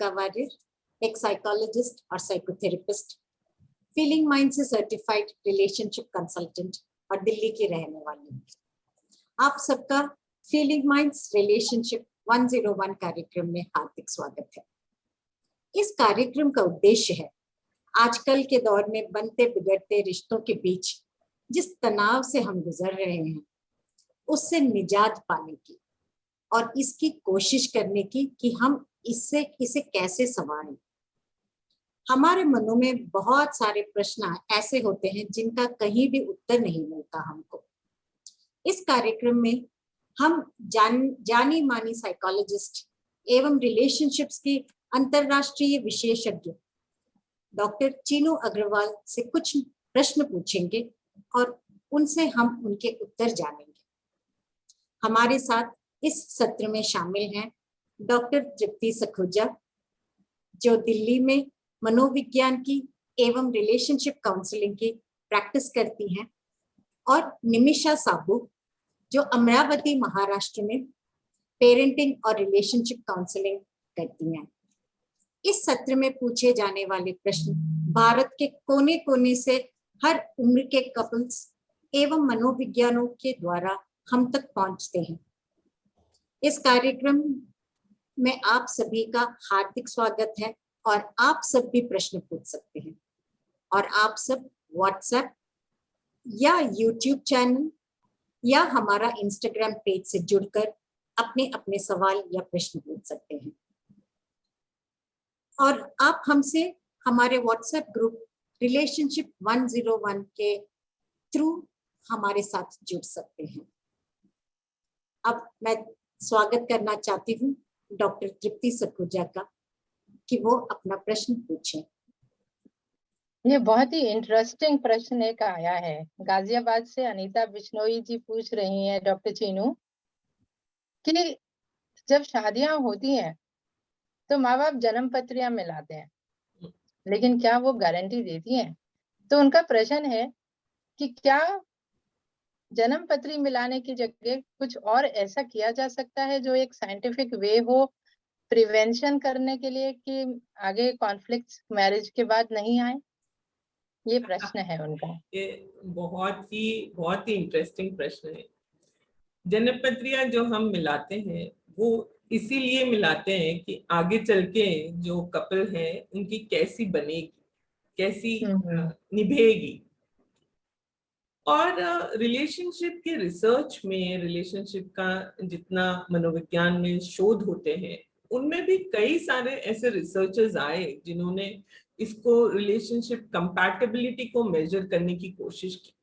Anita warrior, एक psychologist और psychotherapist, feeling mind से सर्टिफाइड रिलेशनशिप कंसल्टेंट और दिल्ली की रहने वाली। आप सबका फीलिंग माइंड्स रिलेशनशिप 101 कार्यक्रम में हार्दिक स्वागत है। इस कार्यक्रम का उद्देश्य है आजकल के दौर में बनते बिगड़ते रिश्तों के बीच जिस तनाव से हम गुजर रहे हैं उससे निजात पाने की और इसकी कोशिश करने की कि हम इसे कैसे संभालें। हमारे मनों में बहुत सारे प्रश्न ऐसे होते हैं जिनका कहीं भी उत्तर नहीं मिलता हमको। इस कार्यक्रम में हम जानी मानी साइकोलॉजिस्ट एवं रिलेशनशिप्स की अंतरराष्ट्रीय विशेषज्ञ डॉक्टर चीनू अग्रवाल से कुछ प्रश्न पूछेंगे और उनसे हम उनके उत्तर जानेंगे। हमारे साथ इस सत्र में शामिल हैं डॉक्टर तृप्ति सखुजा, जो दिल्ली में मनोविज्ञान की एवं रिलेशनशिप काउंसलिंग की प्रैक्टिस करती हैं, और निमिषा साबू, जो अमरावती महाराष्ट्र में पेरेंटिंग और रिलेशनशिप काउंसलिंग करती हैं। इस सत्र में पूछे जाने वाले प्रश्न भारत के कोने कोने से हर उम्र के कपल्स एवं मनोविज्ञानों के द्वारा हम तक पहुंचते हैं। इस कार्यक्रम में आप सभी का हार्दिक स्वागत है और आप सब भी प्रश्न पूछ सकते हैं और आप सब व्हाट्सएप या यूट्यूब चैनल या हमारा इंस्टाग्राम पेज से जुड़कर अपने अपने सवाल या प्रश्न पूछ सकते हैं। और आप हमसे हमारे व्हाट्सएप ग्रुप रिलेशनशिप 101 के थ्रू हमारे साथ जुड़ सकते हैं। अब मैं स्वागत करना चाहती हूँ डॉक्टर तृप्ति सखुजा का कि वो अपना प्रश्न पूछें। ये बहुत ही इंटरेस्टिंग प्रश्न एक आया है। गाजियाबाद से अनीता बिश्नोई जी पूछ रही हैं डॉक्टर चीनू कि जब शादियां होती हैं तो माँ बाप जन्म पत्रियां मिलाते हैं, लेकिन क्या वो गारंटी देती हैं? तो उनका प्रश्न है कि क्या जन्म पत्री मिलाने की जगह कुछ और ऐसा किया जा सकता है जो एक साइंटिफिक वे हो प्रिवेंशन करने के लिए कि आगे कॉन्फ्लिक्ट मैरिज के बाद नहीं आए? ये प्रश्न है उनका। ये बहुत ही इंटरेस्टिंग प्रश्न है। जन्म पत्रियां जो हम मिलाते हैं वो इसीलिए मिलाते हैं कि आगे चल के जो कपल है उनकी कैसी बनेगी, कैसी निभेगी। और रिलेशनशिप के रिसर्च में, रिलेशनशिप का जितना मनोविज्ञान में शोध होते हैं उनमें भी कई सारे ऐसे रिसर्चर्स आए जिन्होंने इसको रिलेशनशिप कंपैटिबिलिटी को मेजर करने की कोशिश की।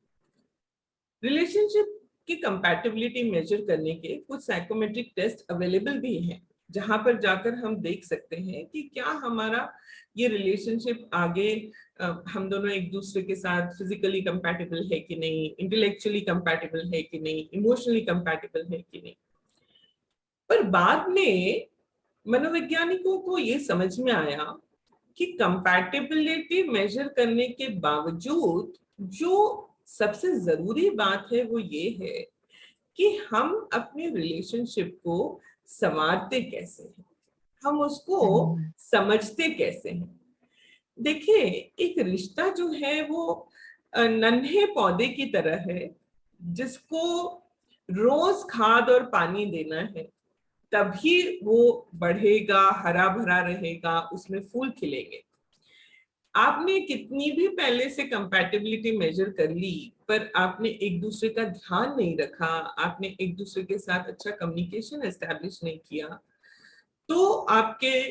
रिलेशनशिप की कंपैटिबिलिटी मेजर करने के कुछ साइकोमेट्रिक टेस्ट अवेलेबल भी हैं, जहां पर जाकर हम देख सकते हैं कि क्या हमारा ये रिलेशनशिप आगे हम दोनों एक दूसरे के साथ फिजिकली कंपैटिबल है कि नहीं, इंटेलेक्चुअली कंपैटिबल है कि नहीं, इमोशनली कंपैटिबल है कि नहीं। पर बाद में मनोवैज्ञानिकों को ये समझ में आया कि कंपैटिबिलिटी मेजर करने के बावजूद जो सबसे जरूरी बात है वो ये है कि हम अपने रिलेशनशिप को संवारते कैसे हैं, हम उसको समझते कैसे हैं। देखिए, एक रिश्ता जो है वो नन्हे पौधे की तरह है जिसको रोज खाद और पानी देना है, तभी वो बढ़ेगा, हरा भरा रहेगा, उसमें फूल खिलेंगे। आपने कितनी भी पहले से कंपैटिबिलिटी मेजर कर ली, पर आपने एक दूसरे का ध्यान नहीं रखा, आपने एक दूसरे के साथ अच्छा कम्युनिकेशन एस्टैब्लिश नहीं किया, तो आपके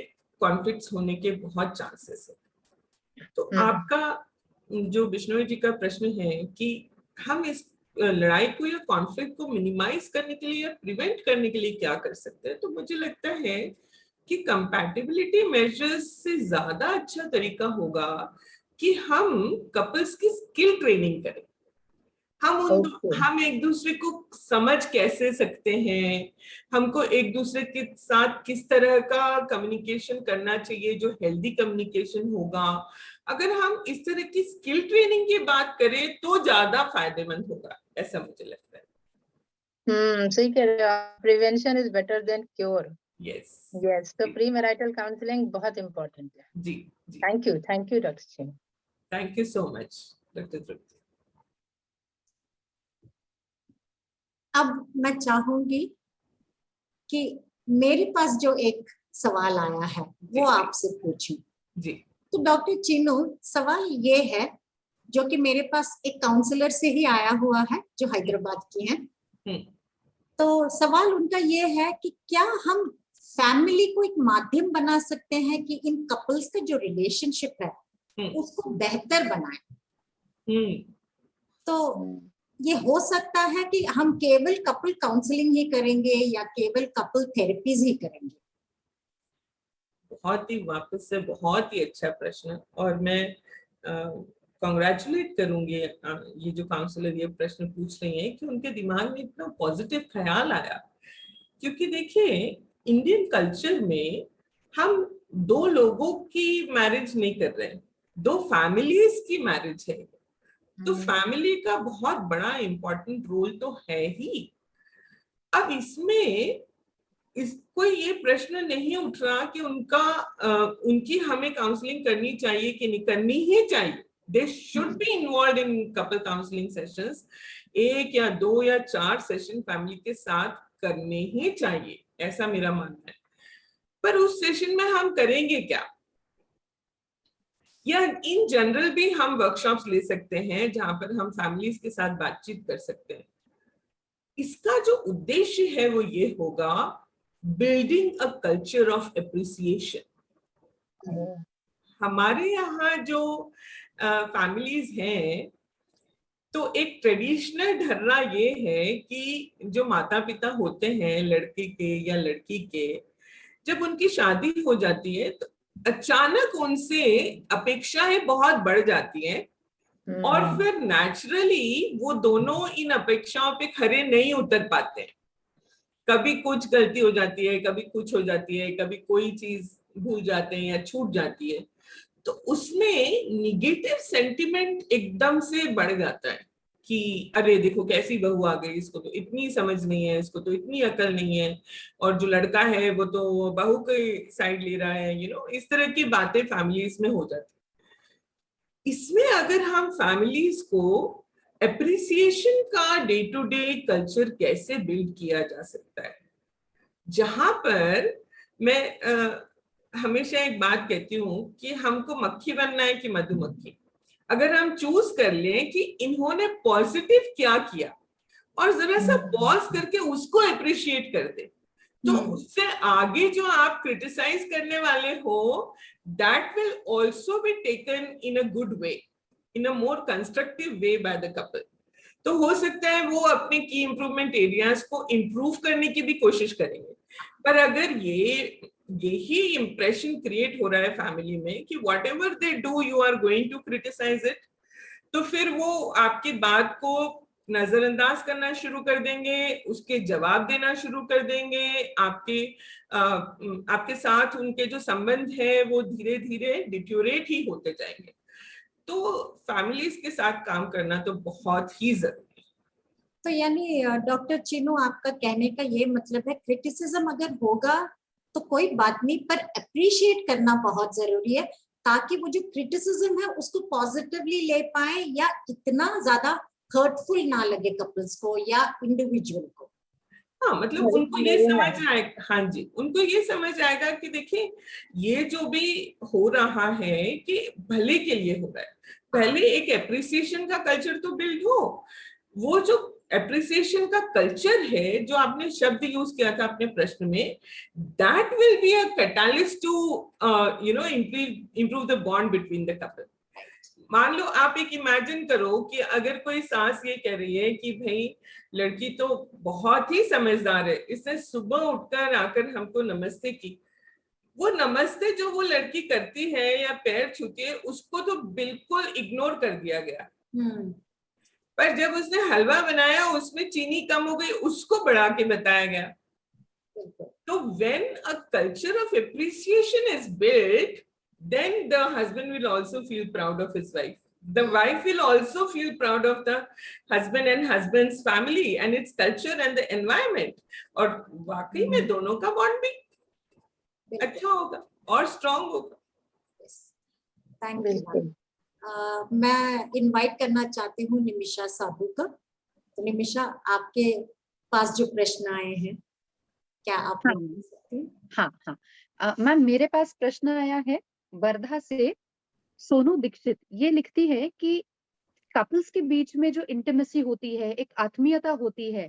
कॉन्फ्लिक्ट्स होने के बहुत चांसेस है। तो आपका जो बिश्नोई जी का प्रश्न है कि हम इस लड़ाई को या कॉन्फ्लिक्ट को मिनिमाइज करने के लिए या प्रिवेंट करने के लिए क्या कर सकते हैं, तो मुझे लगता है कि कंपैटिबिलिटी मेजर्स से ज्यादा अच्छा तरीका होगा कि हम कपल्स की स्किल ट्रेनिंग करें। हम एक दूसरे को समझ कैसे सकते हैं, हमको एक दूसरे के साथ किस तरह का कम्युनिकेशन करना चाहिए जो हेल्दी कम्युनिकेशन होगा। अगर हम इस तरह की स्किल ट्रेनिंग की बात करें तो ज्यादा फायदेमंद होगा, ऐसा मुझे लगता है। सही कह रहे हो आप। Prevention is better than cure. Yes yes, तो प्री मैरिटल काउंसलिंग बहुत इम्पोर्टेंट है। जी जी, thank you doctor Chinu. Thank you so much doctor Tripti. अब मैं चाहूंगी कि मेरे पास जो एक सवाल आया है वो आपसे पूछूं। जी तो डॉक्टर चीनू, सवाल ये है जो कि मेरे पास एक काउंसलर से ही आया हुआ है जो हैदराबाद की हैं। तो सवाल उनका ये है कि क्या हम फैमिली को एक माध्यम बना सकते हैं कि इन कपल्स का जो रिलेशनशिप है उसको बेहतर बनाए। तो ये हो सकता है कि हम केवल कपल काउंसलिंग ही करेंगे या केवल कपल थेरेपीज ही करेंगे? बहुत ही वापस से बहुत ही अच्छा प्रश्न, और मैं कॉन्ग्रेचुलेट करूंगी ये जो काउंसलर ये प्रश्न पूछ रही हैं कि उनके दिमाग में इतना पॉजिटिव ख्याल आया। क्योंकि देखिए, इंडियन कल्चर में हम दो लोगों की मैरिज नहीं कर रहे हैं, दो फैमिलीज की मैरिज है। तो फैमिली का बहुत बड़ा इंपॉर्टेंट रोल तो है ही। अब इसमें कोई ये प्रश्न नहीं उठ रहा कि उनकी हमें काउंसलिंग करनी चाहिए कि नहीं करनी ही चाहिए। They should be involve in couple counselling sessions. 1 या 2 या 4 सेशन फैमिली के साथ करने ही चाहिए, ऐसा मेरा मानना है। पर उस सेशन में हम करेंगे क्या, या इन जनरल भी हम वर्कशॉप्स ले सकते हैं जहां पर हम फैमिलीज के साथ बातचीत कर सकते हैं। इसका जो उद्देश्य है वो ये होगा, building a culture of appreciation. हमारे यहाँ जो फैमिलीज हैं, तो एक ट्रेडिशनल धर्रा ये है कि जो माता पिता होते हैं लड़के के या लड़की के, जब उनकी शादी हो जाती है तो अचानक उनसे अपेक्षाएं बहुत बढ़ जाती हैं, और फिर नेचुरली वो दोनों इन अपेक्षाओं पे खरे नहीं उतर पाते हैं। कभी कुछ गलती हो जाती है, कभी कुछ हो जाती है, कभी कोई चीज भूल जाते हैं या छूट जाती है, तो उसमें निगेटिव सेंटिमेंट एकदम से बढ़ जाता है कि अरे देखो कैसी बहू आ गई, इसको तो इतनी समझ नहीं है, इसको तो इतनी अकल नहीं है, और जो लड़का है वो तो बहू की साइड ले रहा है। इस तरह की बातें फैमिलीज में हो जाती। इसमें अगर हम फैमिलीज को एप्रिसिएशन का डे टू डे कल्चर कैसे बिल्ड किया जा सकता है, जहां पर मैं हमेशा एक बात कहती हूँ कि हमको मक्खी बनना है कि मधुमक्खी। अगर हम चूज कर लें कि इन्होंने पॉजिटिव क्या किया और जरा सा पॉज करके उसको अप्रिशिएट कर दे, तो उससे आगे जो आप क्रिटिसाइज करने वाले हो, that will also be taken in a good way, in a more constructive way by the couple. तो हो सकता है वो अपने की इंप्रूवमेंट एरियाज को इंप्रूव करने की भी कोशिश करेंगे। पर अगर यही इंप्रेशन क्रिएट हो रहा है फैमिली में कि whatever they do you are going to criticize it, तो फिर वो आपकी बात को नजरअंदाज करना शुरू कर देंगे, उसके जवाब देना शुरू कर देंगे, आपके साथ उनके जो संबंध है वो धीरे धीरे डिट्योरेट ही होते जाएंगे। तो फैमिलीज के साथ काम करना तो बहुत ही जरूरी है। तो यानी डॉक्टर चीनू, आपका कहने का ये मतलब है क्रिटिसिज्म अगर होगा तो कोई बात नहीं, पर अप्रिशिएट करना बहुत जरूरी है ताकि वो जो क्रिटिसिज्म है उसको पॉजिटिवली ले पाए या इतना ज्यादा हर्टफुल ना लगे कपल्स को या इंडिविजुअल को। हाँ, मतलब उनको ये समझ आएगा, हाँ जी, उनको ये समझ आएगा कि देखिए ये जो भी हो रहा है कि भले के लिए हो रहा है। पहले एक एप्रिसिएशन का कल्चर तो बिल्ड हो। वो जो एप्रिसिएशन का कल्चर है, जो आपने शब्द यूज किया था अपने प्रश्न में, that will be a catalyst to improve the bond between the couple. मान लो आप एक इमेजिन करो कि अगर कोई सास ये कह रही है कि भाई लड़की तो बहुत ही समझदार है, इसने सुबह उठकर आकर हमको नमस्ते की। वो नमस्ते जो वो लड़की करती है या पैर छूती है, उसको तो बिल्कुल इग्नोर कर दिया गया। पर जब उसने हलवा बनाया उसमें चीनी कम हो गई, उसको बढ़ा के बताया गया। तो when a culture of appreciation is built, then the husband will also feel proud of his wife. The wife will also feel proud of the husband and husband's family and its culture and the environment. और वाकई में दोनों का bond भी अच्छा होगा और strong होगा। Thank you. बिल्कुल। मैं इनवाइट करना चाहती हूँ निमिषा साहू का। तो निमिषा, आपके पास जो प्रश्न आए हैं, क्या आप हाँ। बता सकती हैं? हाँ हाँ मैम, मेरे पास प्रश्न आया है वर्धा से। सोनू दीक्षित ये लिखती है कि कपल्स के बीच में जो इंटिमेसी होती है, एक आत्मीयता होती है,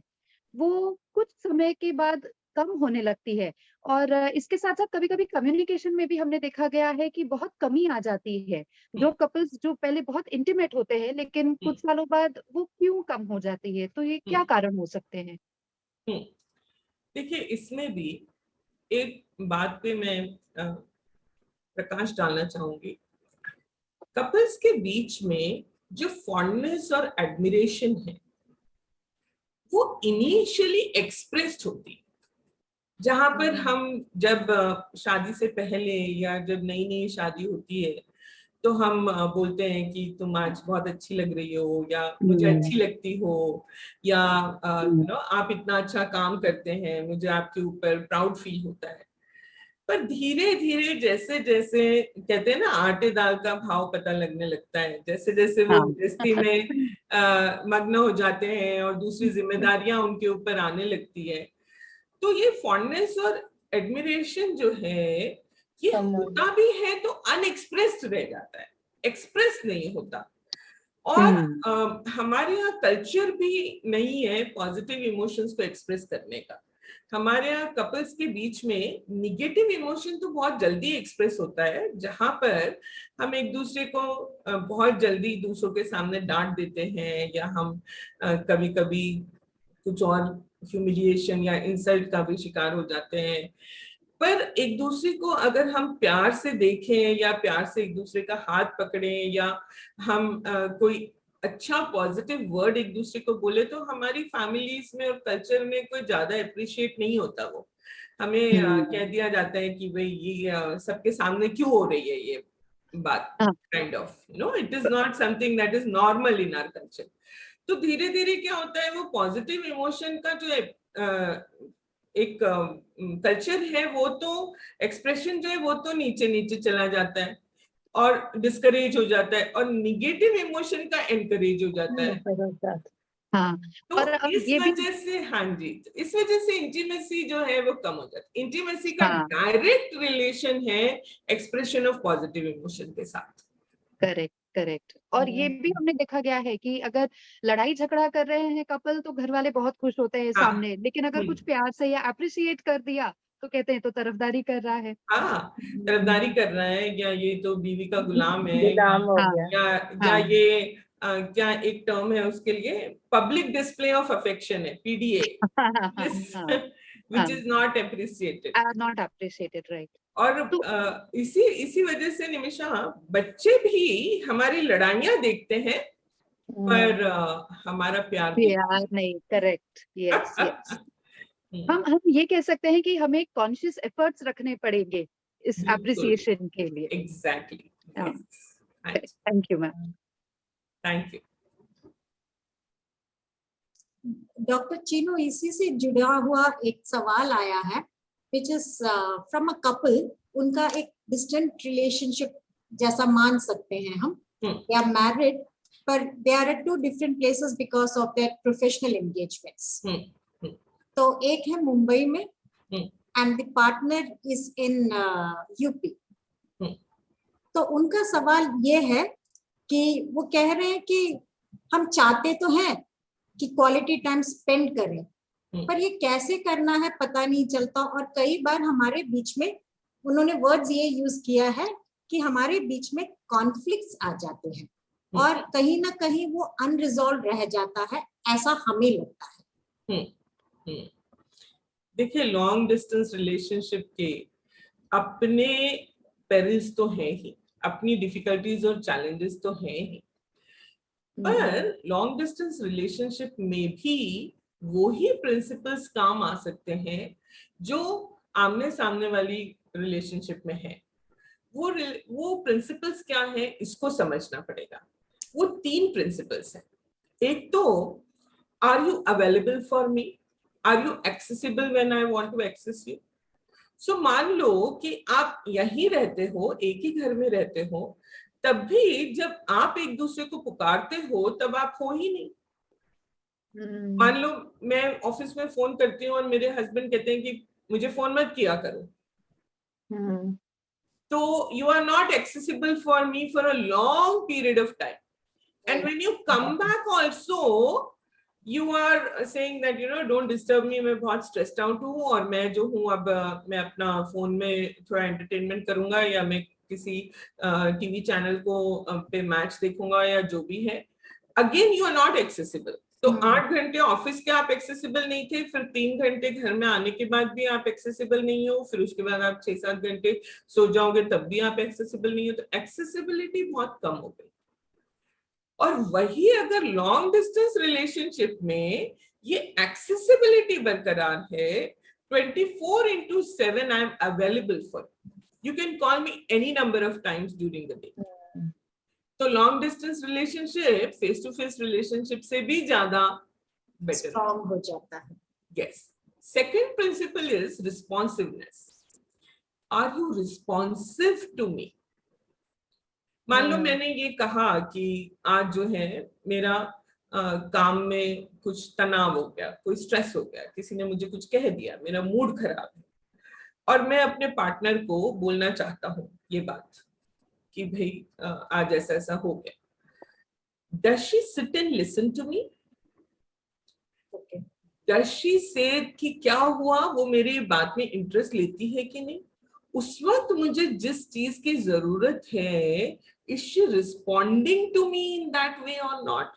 वो कुछ समय के बाद कम होने लगती है। और इसके साथ साथ कभी कभी कम्युनिकेशन में भी हमने देखा गया है कि बहुत कमी आ जाती है। जो कपल्स जो पहले बहुत इंटीमेट होते हैं, लेकिन कुछ सालों बाद वो क्यों कम हो जाती है, तो ये क्या कारण हो सकते हैं? देखिए, इसमें भी एक बात पे मैं प्रकाश डालना चाहूंगी। कपल्स के बीच में जो फॉन्डनेस और एडमिरेशन है वो इनिशियली एक्सप्रेस्ड होती है। जहां पर हम जब शादी से पहले या जब नई नई शादी होती है तो हम बोलते हैं कि तुम आज बहुत अच्छी लग रही हो, या मुझे अच्छी लगती हो, या आप इतना अच्छा काम करते हैं, मुझे आपके ऊपर प्राउड फील होता है। पर धीरे धीरे जैसे जैसे कहते हैं ना, आटे दाल का भाव पता लगने लगता है, जैसे जैसे वो गृहस्थी में मग्न हो जाते हैं और दूसरी जिम्मेदारियां उनके ऊपर आने लगती है, तो ये फॉन्डनेस और एडमिरेशन जो है ये होता भी है तो अनएक्सप्रेस्ड रह जाता है, एक्सप्रेस नहीं होता। और हमारे यहाँ कल्चर भी नहीं है पॉजिटिव इमोशंस को एक्सप्रेस करने का। हमारे यहाँ कपल्स के बीच में निगेटिव इमोशन तो बहुत जल्दी एक्सप्रेस होता है, जहां पर हम एक दूसरे को बहुत जल्दी दूसरों के सामने डांट देते हैं, या हम कभी कभी कुछ और ह्यूमिलिएशन या इंसल्ट का भी शिकार हो जाते हैं। पर एक दूसरे को अगर हम प्यार से देखें, या प्यार से एक दूसरे का हाथ पकड़ें, या हम कोई अच्छा पॉजिटिव वर्ड एक दूसरे को बोले, तो हमारी फैमिलीज में और कल्चर में कोई ज्यादा अप्रिशिएट नहीं होता। वो हमें कह दिया जाता है कि भाई ये सबके सामने क्यों हो रही है ये बात, kind of it is not something that is normal in our culture. तो धीरे धीरे क्या होता है, वो पॉजिटिव इमोशन का जो एक कल्चर है, वो तो एक्सप्रेशन जो है वो तो नीचे नीचे चला जाता है और डिस्करेज हो जाता है, और निगेटिव इमोशन का एनकरेज हो जाता है। हाँ, तो और अब इस ये भी वजह से, हाँ जी, इस वजह से इंटीमेसी जो है वो कम हो जाती है। इंटीमेसी का हाँ। डायरेक्ट रिलेशन है एक्सप्रेशन ऑफ पॉजिटिव इमोशन के साथ। Correct correct. और ये भी हमने देखा गया है कि अगर लड़ाई झगड़ा कर रहे हैं कपल, तो घर वाले बहुत खुश होते हैं हाँ। सामने, लेकिन अगर कुछ प्यार से या अप्रिशिएट कर दिया तो कहते हैं तो तरफदारी कर रहा है। हाँ, तरफदारी कर रहा है, या ये तो बीवी का गुलाम है, गुलाम हो हाँ, गया। या ये क्या एक टर्म है उसके लिए, पब्लिक डिस्प्ले ऑफ अफेक्शन है, PDA, which is not appreciated, not appreciated, right. और इसी वजह से निमिषा, बच्चे भी हमारी लड़ाइयां देखते हैं पर हमारा प्यार नहीं, करेक्ट, यस यस। हम ये कह सकते हैं कि हमें कॉन्शियस एफर्ट्स रखने पड़ेंगे इस अप्रिसिएशन के लिए। Exactly. Thank you ma'am. Thank you doctor Chinu, इसी से जुड़ा हुआ एक सवाल आया है, which is from a couple. उनका एक डिस्टेंट रिलेशनशिप जैसा मान सकते हैं हम, या मैरिड, पर they are at two different places because of their professional engagements. तो एक है मुंबई में and the partner is in UP. तो उनका सवाल ये है कि वो कह रहे हैं कि हम चाहते तो हैं कि क्वालिटी टाइम स्पेंड करें, पर ये कैसे करना है पता नहीं चलता। और कई बार हमारे बीच में, उन्होंने वर्ड्स ये यूज किया है कि हमारे बीच में कॉन्फ्लिक्ट्स आ जाते हैं और कहीं ना कहीं वो अनरिजॉल्व रह जाता है, ऐसा हमें लगता है। देखिए, लॉन्ग डिस्टेंस रिलेशनशिप के अपने पेरिल्स तो हैं ही, अपनी डिफिकल्टीज और चैलेंजेस तो हैं ही, पर लॉन्ग डिस्टेंस रिलेशनशिप में भी वो ही प्रिंसिपल्स काम आ सकते हैं जो आमने सामने वाली रिलेशनशिप में है। वो प्रिंसिपल्स क्या है, इसको समझना पड़ेगा। वो 3 प्रिंसिपल्स हैं। एक तो, are you available for me, are you accessible when I want to access you. So मान लो कि आप यहीं रहते हो, एक ही घर में रहते हो, तब भी जब आप एक दूसरे को पुकारते हो तब आप हो ही नहीं। मान लो मैं ऑफिस में फोन करती हूँ और मेरे हस्बैंड कहते हैं कि मुझे फोन मत किया करो, तो you are not accessible for me for a long period of time. And when you come back also, you are saying that don't disturb me, मैं बहुत stressed out हूँ और मैं जो हूँ अब मैं अपना फोन में थोड़ा entertainment करूंगा या मैं किसी टीवी चैनल को पे मैच देखूंगा या जो भी है। Again you are not accessible. तो 8 घंटे ऑफिस के आप एक्सेसिबल नहीं थे, फिर 3 घंटे घर में आने के बाद भी आप एक्सेसिबल नहीं हो, फिर उसके बाद आप 6-7 घंटे सो जाओगे तब भी आप एक्सेसिबल नहीं हो, तो एक्सेसिबिलिटी बहुत कम हो गई। और वही अगर लॉन्ग डिस्टेंस रिलेशनशिप में ये एक्सेसिबिलिटी बरकरार है, 24/7 I am available for you, can call me any number of times during the day. तो long distance relationship face to face relationship से भी ज्यादा बेटर स्ट्रॉन्ग हो जाता है। Yes. Second principle is responsiveness. Are you responsive to me? मान लो मैंने ये कहा कि आज जो है मेरा काम में कुछ तनाव हो गया, कोई स्ट्रेस हो गया, किसी ने मुझे कुछ कह दिया, मेरा मूड खराब है, और मैं अपने पार्टनर को बोलना चाहता हूँ ये बात कि भाई आज ऐसा ऐसा हो गया। Does she sit and listen to me? Okay. Does she say कि क्या हुआ, वो मेरी बात में इंटरेस्ट लेती है कि नहीं? उस वक्त मुझे जिस चीज की जरूरत है, is she responding to me in that way or not?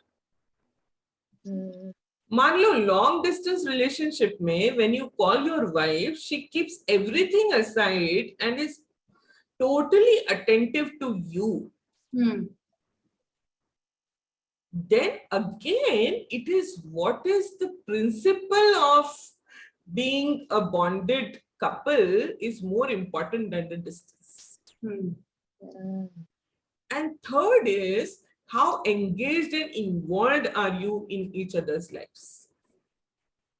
मान लो लॉन्ग डिस्टेंस रिलेशनशिप में when you call your wife, she keeps everything aside and is totally attentive to you. Then again, it is what is the principle of being a bonded couple is more important than the distance. And third is how engaged and involved are you in each other's lives.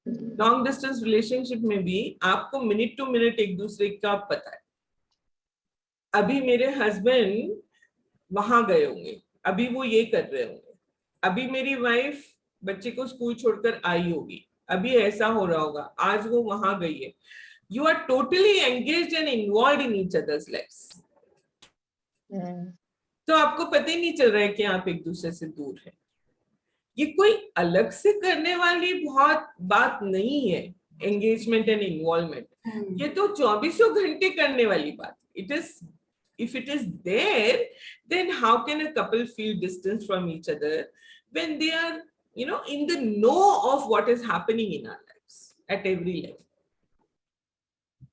Long distance relationship में भी आपको minute to minute एक दूसरे का पता है। अभी मेरे हस्बैंड वहां गए होंगे, अभी वो ये कर रहे होंगे, अभी मेरी वाइफ बच्चे को स्कूल छोड़कर आई होगी, अभी ऐसा हो रहा होगा, आज वो वहां गई है। You are totally engaged and involved in each others lives. तो आपको पता ही नहीं चल रहा है कि आप एक दूसरे से दूर हैं। ये कोई अलग से करने वाली बहुत बात नहीं है, एंगेजमेंट एंड इन्वॉल्वमेंट। ये तो 24 घंटे करने वाली बात। It is, if it is there, then how can a couple feel distance from each other when they are in the know of what is happening in our lives at every level?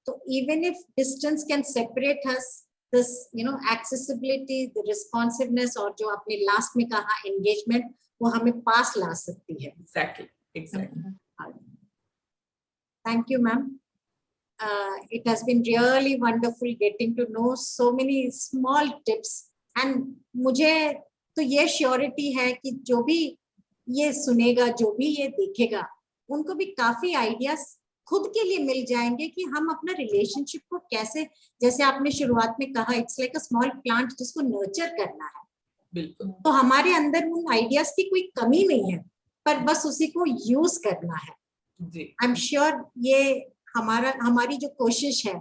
So even if distance can separate us, this accessibility, the responsiveness, और जो आपने last में कहा engagement, वो हमें पास ला सकती है। Exactly. Thank you, ma'am. It has been really wonderful getting to know so many small tips, and मुझे तो ये श्योरिटी है कि जो भी ये सुनेगा, जो भी ये देखेगा, उनको भी काफी आइडियाज खुद के लिए मिल जाएंगे कि हम अपना रिलेशनशिप को कैसे, जैसे आपने शुरुआत में कहा, it's like a small plant जिसको नर्चर करना है। बिल्कुल। तो हमारे अंदर उन आइडियाज की कोई कमी नहीं है, पर बस उसी को यूज करना है जी। आई एम श्योर ये हमारी जो कोशिश है,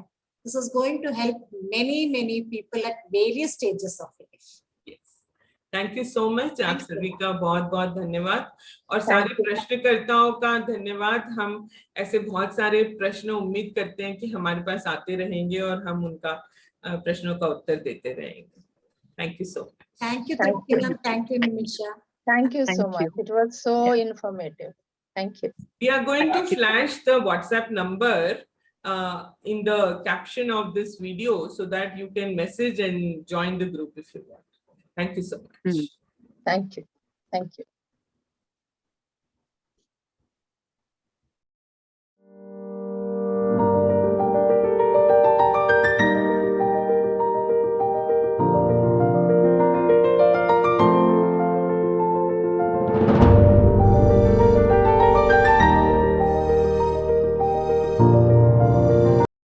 this is going to help many people at various stages of life. Yes. Thank you so much. आप सभी का बहुत बहुत धन्यवाद, और सारे प्रश्नकर्ताओं का धन्यवाद। हम ऐसे बहुत सारे प्रश्न उम्मीद करते हैं कि हमारे पास आते रहेंगे और हम उनका प्रश्नों का उत्तर देते रहेंगे। Thank you so much. Thank you, Nimisha. Thank you so much. It was so informative. Thank you. We are going to flash the WhatsApp number in the caption of this video so that you can message and join the group if you want. Thank you so much. Thank you. Thank you.